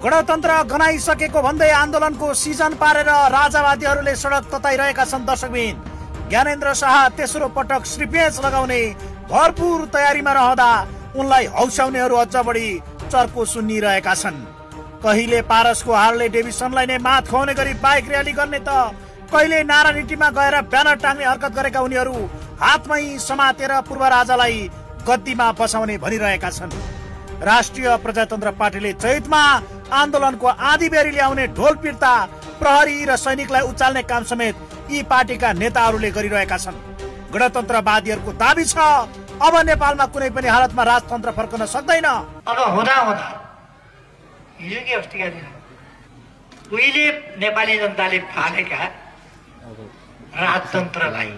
गणतन्त्र गनाइसकेको भन्दै आन्दोलनको सिजन पारेर राजावादीहरूले सडक तताइरहेका छन्। दर्शकबिन, ज्ञानेन्द्र शाह तेस्रो पटक श्रीपेच लगाउने भरपूर तयारीमा रहँदा उनलाई हौसाउनेहरू अझ बढी चर्को सुन्निरहेका छन्। कहिले पारसको हार्ले डेभिसनलाई नै मात खुवाउने गरी बाइक र्याली गर्ने त कहिले नारानीतिमा गएर ब्यानर टाङ्ने हरकत गरेका उनीहरू हातमै समातेर पूर्व राजालाई गद्दीमा बसाउने भनिरहेका छन्। राष्ट्रिय प्रजातन्त्र पार्टीले चैतमा आन्दोलनको आधी बेरी ल्याउने ढोल पिर्ता प्रहरी र सैनिकलाई उचाल्ने काम समेत यी पार्टीका नेताहरूले गरिरहेका छन्। गणतन्त्रवादीहरूको दाबी छ अब नेपालमा कुनै पनि हालतमा राजतन्त्र फर्कन सक्दैन। अब हुँदा हुँदा हिजो के अस्तिका दिन उहिले नेपाली जनताले फालेका राजतन्त्रलाई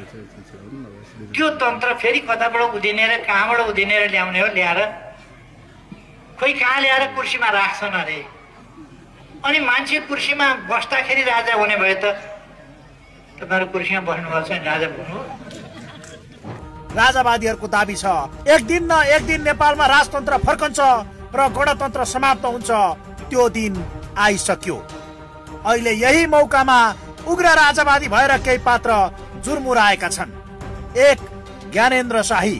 त्यो तन्त्र फेरि कताबाट उधिनेर कहाँबाट उधिनेर ल्याउने हो, ल्याएर खोइ कहाँ ल्याएर कुर्सीमा राख्छन् अरे। अनि मान्छे कुर्सीमा बस्दाखेरि राजा हुने भए त तपाईँहरू कुर्सीमा बस्नुभएको छ राजा हुनु। राजावादीहरूको दाबी छ एक दिन न एक दिन नेपालमा राजतन्त्र फर्कन्छ र गणतन्त्र समाप्त हुन्छ। त्यो दिन आइसक्यो। अहिले यही मौकामा उग्र राजावादी भएर केही पात्र जुर्मुराएका छन्। एक, ज्ञानेन्द्र शाही।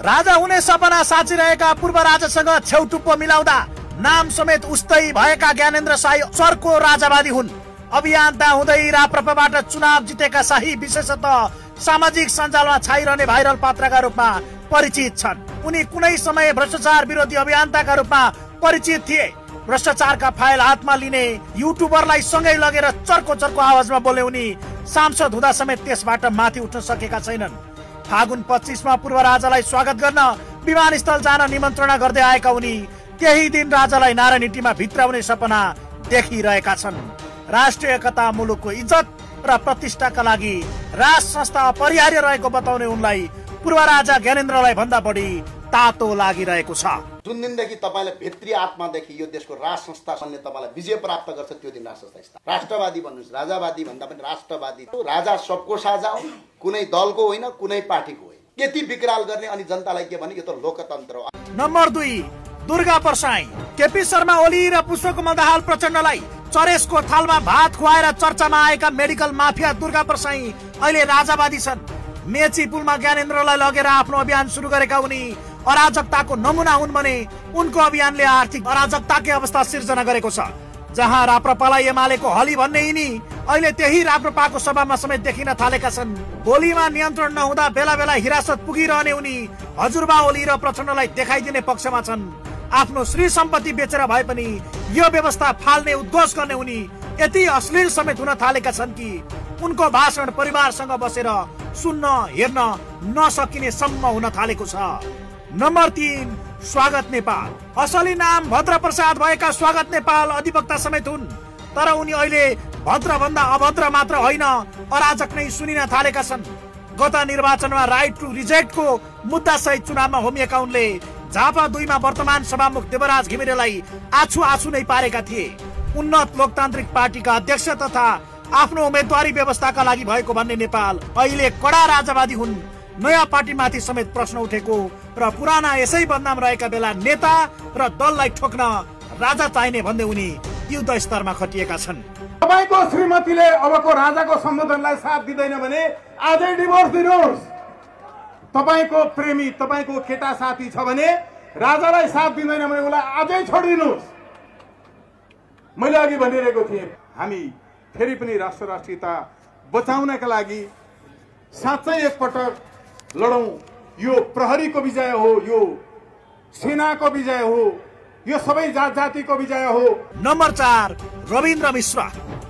राजा हुने सपना साचिरहेका पूर्व राजासँग छेउटुप्पो मिलाउँदा नाम समेत उस्तै भएका ज्ञानेन्द्र शाही चर्को राजावादी हुन्। अभियन्ता हुँदै राप्रपाबाट चुनाव जितेका शाही विशेषतः सामाजिक सञ्जालमा छाइरहने भाइरल पात्रका रूपमा परिचित छन्। उनी कुनै समय भ्रष्टाचार विरोधी अभियन्ताका रूपमा परिचित थिए। भ्रष्टाचारका फाइल हातमा लिने युट्युबरलाई सँगै लगेर चर्को चर्को आवाजमा बोले उनी सांसद हुँदा समेत त्यसबाट माथि उठ्न सकेका छैनन्। फागुन 25 मा पूर्व राजालाई स्वागत गर्न विमानस्थल जान निमन्त्रणा गर्दै आएका उनी त्यही दिन राजालाई नारायणहिटीमा भित्राउने सपना देखिरहेका छन्। राष्ट्रिय एकता, मुलुकको इज्जत र प्रतिष्ठाका लागि राज संस्था अपरिहार्य रहेको बताउने उनलाई पूर्व राजा ज्ञानेन्द्रलाई भन्दा बढी तातो लागिरहेको छ। जुन दिनदेखि तपाईलाई भित्री आत्मादेखि यो देशको राज संस्था तपाईँलाई विजय प्राप्त गर्छ त्यो दिन राज संस्था राष्ट्रवादी भन्नुहोस्, राजावादी भन्दा पनि राष्ट्रवादी। राजा सबको साझा हो, कुनै दलको होइन, कुनै पार्टीको होइन। यति विकराल गर्ने अनि जनतालाई के भने यो त लोकतन्त्र हो। नम्बर 2, दुर्गा परसाई। केपी शर्मा ओली र पुष्पकमल दाहाल प्रचण्डलाई चरेसको थालमा भात खुवाएर चर्चामा आएका मेडिकल माफिया दुर्गा परसाई अहिले राजावादी छन्। मेची पुलमा ज्ञानेन्द्रलाई लगेर आफ्नो अभियान सुरु गरेका उनी अराजकताको नमुना हुन् भने उनको अभियानले आर्थिक अराजकताकै अवस्था सिर्जना गरेको छ। जहाँ राप्रपालाई एमालेको हली भन्ने यिनी अहिले त्यही राप्रपाको सभामा समेत देखिन थालेका छन्। बोलीमा नियन्त्रण नहुँदा बेला बेला हिरासत पुगिरहने उनी हजुरबा ओली र प्रचण्डलाई देखाइदिने पक्षमा छन्। आफ्नो श्री सम्पत्ति बेचेर भए पनि यो व्यवस्था फाल्ने उद्घोष गर्ने उनी यति अश्लील समेत हुन थालेका छन् कि उनको भाषण परिवारसँग बसेर सुन्न हेर्न नसकिने सम्म हुन थालेको छ। नम्बर 3, स्वागत नेपाल। असली नाम भद्र प्रसाद भएका स्वागत नेपाल अधिवक्ता समेत हुन्। तर उनी अहिले भद्र भन्दा अभद्र मात्र होइन, अराजक नै सुनिन थालेका छन्। गत निर्वाचनमा राइट टु रिजेक्टको मुद्दा सहित चुनावमा होमिएका उनले झापा 2 मा वर्तमान सभामुख देवराज घिमिरेलाई आछु नै पारेका थिए। उन्नत लोकतान्त्रिक पार्टीका अध्यक्ष तथा आफ्नो उम्मेदवारी व्यवस्थाका लागि भएको भन्ने नेपाल अहिले कडा राजावादी हुन्। नयाँ पार्टीमाथि समेत प्रश्न उठेको र पुराना यसै बदनाम रहेका बेला नेता र दललाई ठोक्न राजा चाहिने भन्दै उनी युद्ध स्तरमा खटिएका छन्। तपाईको श्रीमतीले अबको राजाको सम्बोधनलाई साथ दिँदैन भने आजै डिभोर्स दिनुहोस्। तपाईको प्रेमी, तपाईको केटा साथी छ भने राजालाई साथ दिँदैन भने उसलाई आजै छोडिदिनुहोस्। मैले अघि भनिरहेको थिएँ, हामी फेरि पनि राष्ट्रियता बचाउनका लागि साँच्चै एकपटक लडौं। यो प्रहरीको विजय हो, यो सेनाको विजय हो, यो सबै जात जातिको विजय हो। नम्बर 4, रविन्द्र मिश्र।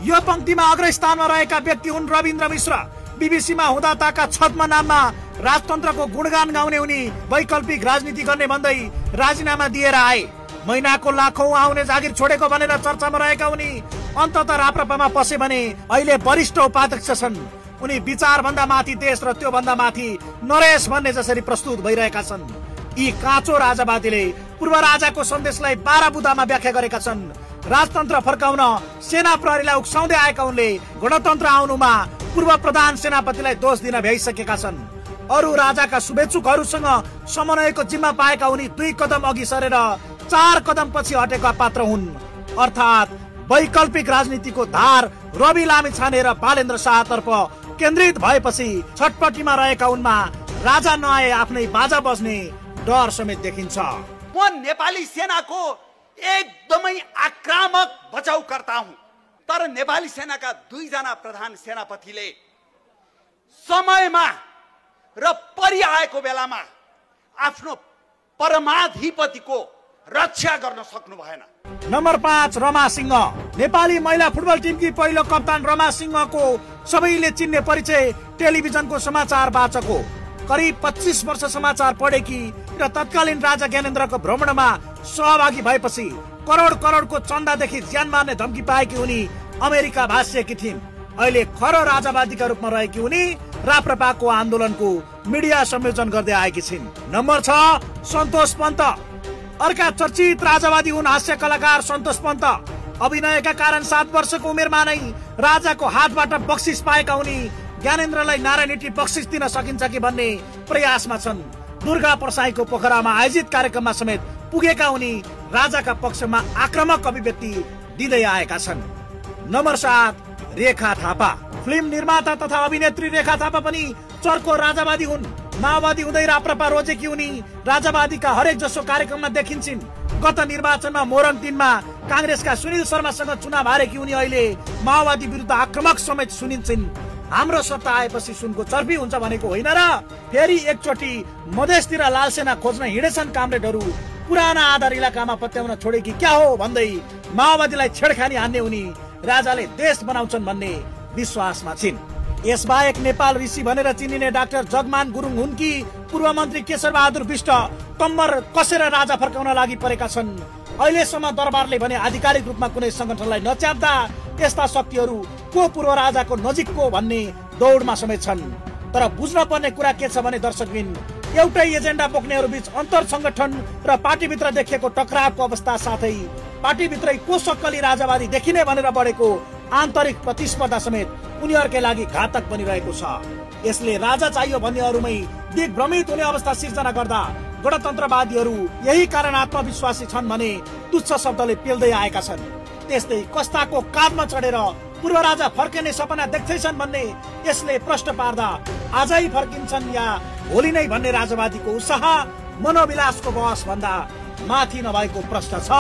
यो पंक्तिमा अग्रस्थानमा रहेका व्यक्ति हुन् रविन्द्र मिश्र। बीबीसीमा हुँदा ताका छद्म नाममा राजतन्त्रको गुणगान गाउने उनी वैकल्पिक राजनीति गर्ने भन्दै राजीनामा दिएर आए। महिनाको लाखौं आउने जागिर छोडेको भनेर चर्चामा रहेका उनी अन्ततः राप्रपामा पसे भने अहिले वरिष्ठ उपाध्यक्ष छन्। उनी विचार भन्दा माथि देश र त्यो भन्दा माथि नरेश भन्ने जसरी प्रस्तुत भइरहेका छन्। यी काँचो राजावादीले पूर्व राजाको सन्देशलाई 12 बुँदामा व्याख्या गरेका छन्। राजतन्त्र फर्काउन सेना प्रहरीलाई उक्साउँदै आएका उनले गणतन्त्र आउनुमा पूर्व प्रधान सेनापतिलाई दोष दिन भ्याइसकेका छन्। अरू राजाका शुभेच्छुकहरूसँग समन्वयको जिम्मा पाएका उनी 2 कदम अघि सरेर 4 कदम पछि हटेका पात्र हुन्। अर्थात् वैकल्पिक राजनीतिको धार रवि लामिछाने र बालेन्द्र शाहतर्फ केन्द्रित भएपछि छटपटीमा रहेका उनमा राजा नआए आफ्नै बाजा बज्ने डर समेत देखिन्छ। म नेपाली सेनाको एकदमै आक्रामक बचाउकर्ता हुँ, तर नेपाली सेनाका 2 जना प्रधान सेनापतिले समयमा र परिआएको बेलामा आफ्नो परमाधिपतिको रक्षा गर्न सक्नु भएन। नम्बर 5 रमा सिंह। नेपाली महिला फुटबल टिमकी पहिलो कप्तान रमा सिंहको सबैले चिन्ने परिचय टेलिभिजनको समाचार वाचक हो। करिब 25 वर्ष समाचार पढेकी र तत्कालीन राजा ज्ञानेन्द्रको भ्रमणमा सहभागी भएपछि करोडको चन्दादेखि ज्यान मार्ने धम्की पाएकी उनी अमेरिका भासिएकी थिइन्। अहिले खरो राजावादीका रूपमा रहेकी उनी राप्रपाको आन्दोलनको मिडिया संयोजन गर्दै आएकी छिन्। नम्बर 6 सन्तोष पन्त। अर्का चर्चित राजावादी हुन् हास्य कलाकार सन्तोष पन्त। अभिनयका कारण 7 वर्षको उमेरमा नै राजाको हातबाट बक्सिस पाएका उनी ज्ञानेन्द्रलाई नारायणटी बक्सिस दिन सकिन्छ कि भन्ने प्रयासमा छन्। दुर्गा परसाईको पोखरामा आयोजित कार्यक्रममा समेत पुगेका उनी राजाका पक्षमा आक्रामक अभिव्यक्ति दिँदै आएका छन्। नम्बर 7 रेखा थापा। फिल्म निर्माता तथा अभिनेत्री रेखा थापा पनि चर्को राजावादी हुन्। माओवादी हुँदै राप्रपा रोजेकी उनी राजावादीका हरेक जसो कार्यक्रममा देखिन्छन्। गत निर्वाचनमा मोरङ 3 मा कांग्रेसका सुनिल शर्मासँग चुनाव हारेकी उनी अहिले माओवादी विरुद्ध आक्रामक समेत सुनिन्छन्। हाम्रो सत्ता आएपछि सुनको चर्पी हुन्छ भनेको होइन र फेरि एकचोटि मधेसतिर लालसेना खोज्न हिँडेछन् कामरेडहरू। पुराना आधार इलाकामा पत्याउन छोडेकी क्या हो भन्दै माओवादीलाई छेडखानी हान्ने उनी राजाले देश बनाउँछन् भन्ने विश्वासमा छिन्। यसबाहेक नेपाल ऋषि भनेर चिनिने डाक्टर जगमान गुरुङ हुन् कि पूर्व मन्त्री केशर बहादुर विष्ट कम्मर कसेर राजा फर्काउन लागि परेका छन्। अहिलेसम्म दरबारले भने आधिकारिक रूपमा कुनै संगठनलाई नच्याप्दा यस्ता शक्तिहरू को पूर्व राजाको नजिकको भन्ने दौडमा समेत छन्। तर बुझ्न पर्ने कुरा के छ भने दर्शकबिन, एउटै एजेन्डा बोक्नेहरू बीच अन्तर संगठन र पार्टीभित्र देखिएको टकरावको अवस्था साथै पार्टीभित्रै को सक्कली राजावादी देखिने भनेर बढेको आन्तरिक प्रतिस्पर्धा समेत उनीहरूकै लागि घातक बनिरहेको छ। यसले राजा चाहियो भन्नेहरूमै दिग्भ्रमित हुने अवस्था सिर्जना गर्दा गणतन्त्रवादीहरू यही कारण आत्मविश्वासी छन् भने तुच्छ शब्दले पेल्दै आएका छन्। त्यस्तै कस्ताको काँधमा चढेर पूर्व राजा फर्किने सपना देख्दैछन् भन्ने यसले प्रश्न पार्दा आजै फर्किन्छन् या भोलि नै भन्ने राजावादीको उत्साह मनोविलासको बहस भन्दा माथि नभएको प्रश्न छ।